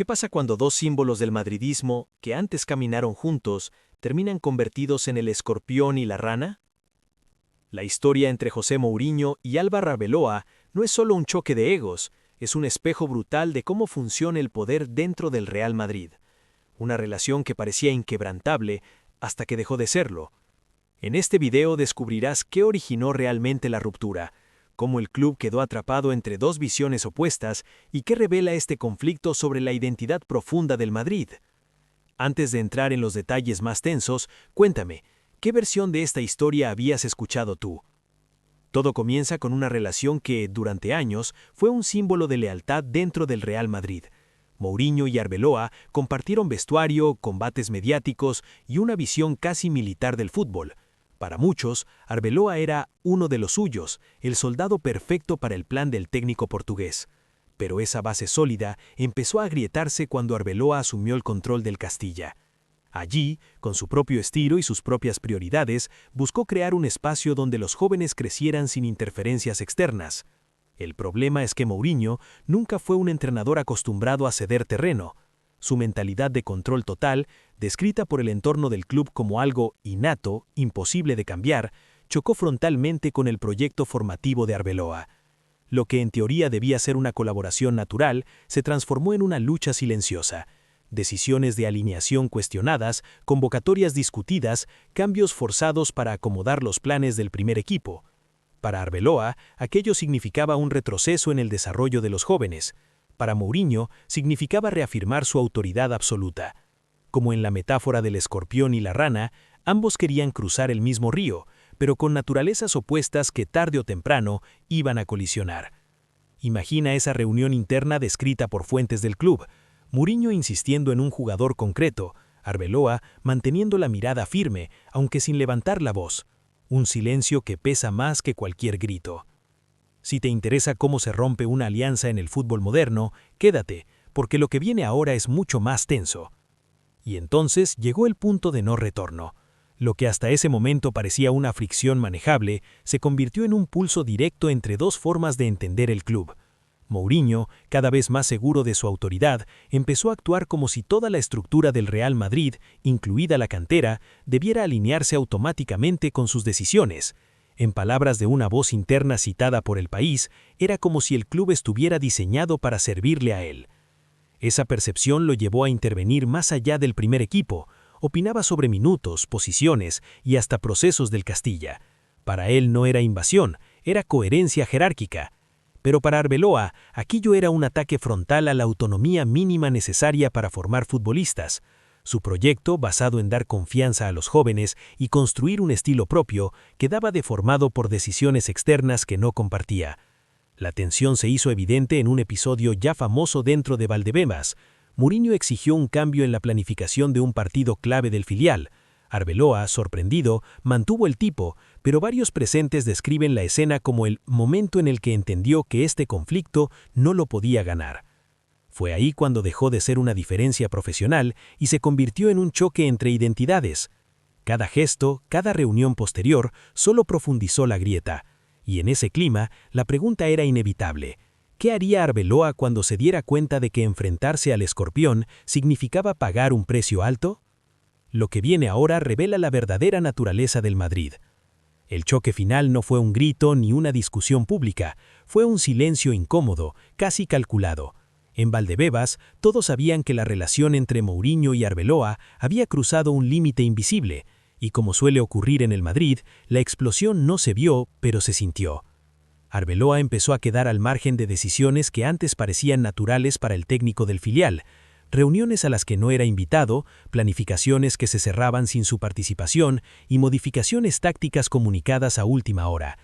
¿Qué pasa cuando dos símbolos del madridismo, que antes caminaron juntos, terminan convertidos en el escorpión y la rana? La historia entre José Mourinho y Álvaro Arbeloa no es solo un choque de egos, es un espejo brutal de cómo funciona el poder dentro del Real Madrid. Una relación que parecía inquebrantable hasta que dejó de serlo. En este video descubrirás qué originó realmente la ruptura, cómo el club quedó atrapado entre dos visiones opuestas y qué revela este conflicto sobre la identidad profunda del Madrid. Antes de entrar en los detalles más tensos, cuéntame, ¿qué versión de esta historia habías escuchado tú? Todo comienza con una relación que, durante años, fue un símbolo de lealtad dentro del Real Madrid. Mourinho y Arbeloa compartieron vestuario, combates mediáticos y una visión casi militar del fútbol. Para muchos, Arbeloa era uno de los suyos, el soldado perfecto para el plan del técnico portugués. Pero esa base sólida empezó a agrietarse cuando Arbeloa asumió el control del Castilla. Allí, con su propio estilo y sus propias prioridades, buscó crear un espacio donde los jóvenes crecieran sin interferencias externas. El problema es que Mourinho nunca fue un entrenador acostumbrado a ceder terreno. Su mentalidad de control total, descrita por el entorno del club como algo innato, imposible de cambiar, chocó frontalmente con el proyecto formativo de Arbeloa. Lo que en teoría debía ser una colaboración natural, se transformó en una lucha silenciosa. Decisiones de alineación cuestionadas, convocatorias discutidas, cambios forzados para acomodar los planes del primer equipo. Para Arbeloa, aquello significaba un retroceso en el desarrollo de los jóvenes. Para Mourinho, significaba reafirmar su autoridad absoluta. Como en la metáfora del escorpión y la rana, ambos querían cruzar el mismo río, pero con naturalezas opuestas que tarde o temprano iban a colisionar. Imagina esa reunión interna descrita por fuentes del club. Mourinho insistiendo en un jugador concreto, Arbeloa manteniendo la mirada firme, aunque sin levantar la voz. Un silencio que pesa más que cualquier grito. Si te interesa cómo se rompe una alianza en el fútbol moderno, quédate, porque lo que viene ahora es mucho más tenso. Y entonces llegó el punto de no retorno. Lo que hasta ese momento parecía una fricción manejable, se convirtió en un pulso directo entre dos formas de entender el club. Mourinho, cada vez más seguro de su autoridad, empezó a actuar como si toda la estructura del Real Madrid, incluida la cantera, debiera alinearse automáticamente con sus decisiones. En palabras de una voz interna citada por El País, era como si el club estuviera diseñado para servirle a él. Esa percepción lo llevó a intervenir más allá del primer equipo. Opinaba sobre minutos, posiciones y hasta procesos del Castilla. Para él no era invasión, era coherencia jerárquica. Pero para Arbeloa, aquello era un ataque frontal a la autonomía mínima necesaria para formar futbolistas. Su proyecto, basado en dar confianza a los jóvenes y construir un estilo propio, quedaba deformado por decisiones externas que no compartía. La tensión se hizo evidente en un episodio ya famoso dentro de Valdebebas. Mourinho exigió un cambio en la planificación de un partido clave del filial. Arbeloa, sorprendido, mantuvo el tipo, pero varios presentes describen la escena como el momento en el que entendió que este conflicto no lo podía ganar. Fue ahí cuando dejó de ser una diferencia profesional y se convirtió en un choque entre identidades. Cada gesto, cada reunión posterior, solo profundizó la grieta. Y en ese clima, la pregunta era inevitable. ¿Qué haría Arbeloa cuando se diera cuenta de que enfrentarse al escorpión significaba pagar un precio alto? Lo que viene ahora revela la verdadera naturaleza del Madrid. El choque final no fue un grito ni una discusión pública, fue un silencio incómodo, casi calculado. En Valdebebas, todos sabían que la relación entre Mourinho y Arbeloa había cruzado un límite invisible, y como suele ocurrir en el Madrid, la explosión no se vio, pero se sintió. Arbeloa empezó a quedar al margen de decisiones que antes parecían naturales para el técnico del filial, reuniones a las que no era invitado, planificaciones que se cerraban sin su participación y modificaciones tácticas comunicadas a última hora.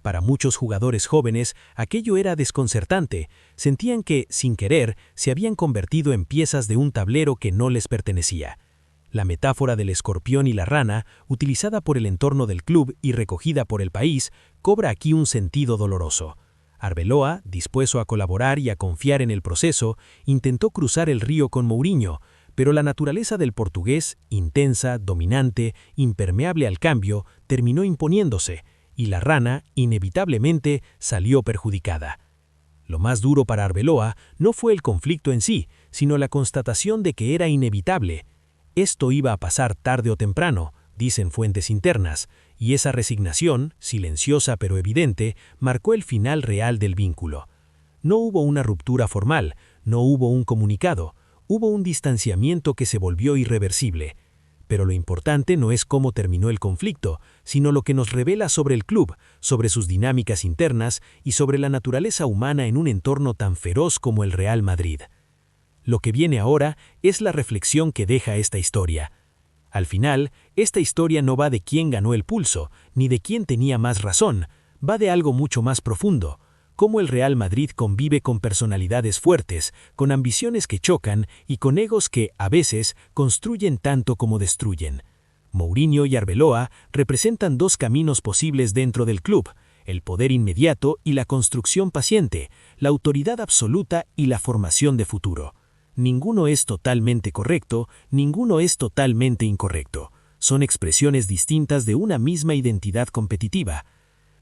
Para muchos jugadores jóvenes, aquello era desconcertante. Sentían que, sin querer, se habían convertido en piezas de un tablero que no les pertenecía. La metáfora del escorpión y la rana, utilizada por el entorno del club y recogida por El País, cobra aquí un sentido doloroso. Arbeloa, dispuesto a colaborar y a confiar en el proceso, intentó cruzar el río con Mourinho, pero la naturaleza del portugués, intensa, dominante, impermeable al cambio, terminó imponiéndose, y la rana, inevitablemente, salió perjudicada. Lo más duro para Arbeloa no fue el conflicto en sí, sino la constatación de que era inevitable. Esto iba a pasar tarde o temprano, dicen fuentes internas, y esa resignación, silenciosa pero evidente, marcó el final real del vínculo. No hubo una ruptura formal, no hubo un comunicado, hubo un distanciamiento que se volvió irreversible. Pero lo importante no es cómo terminó el conflicto, sino lo que nos revela sobre el club, sobre sus dinámicas internas y sobre la naturaleza humana en un entorno tan feroz como el Real Madrid. Lo que viene ahora es la reflexión que deja esta historia. Al final, esta historia no va de quién ganó el pulso, ni de quién tenía más razón, va de algo mucho más profundo, cómo el Real Madrid convive con personalidades fuertes, con ambiciones que chocan y con egos que, a veces, construyen tanto como destruyen. Mourinho y Arbeloa representan dos caminos posibles dentro del club, el poder inmediato y la construcción paciente, la autoridad absoluta y la formación de futuro. Ninguno es totalmente correcto, ninguno es totalmente incorrecto. Son expresiones distintas de una misma identidad competitiva.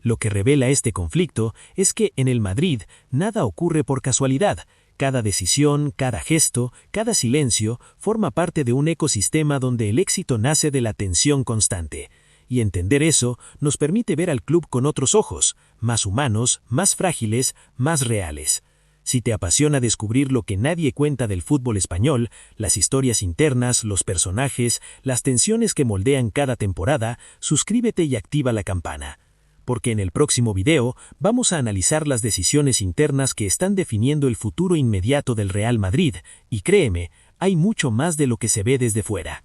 Lo que revela este conflicto es que en el Madrid nada ocurre por casualidad. Cada decisión, cada gesto, cada silencio forma parte de un ecosistema donde el éxito nace de la tensión constante. Y entender eso nos permite ver al club con otros ojos, más humanos, más frágiles, más reales. Si te apasiona descubrir lo que nadie cuenta del fútbol español, las historias internas, los personajes, las tensiones que moldean cada temporada, suscríbete y activa la campana. Porque en el próximo video vamos a analizar las decisiones internas que están definiendo el futuro inmediato del Real Madrid, y créeme, hay mucho más de lo que se ve desde fuera.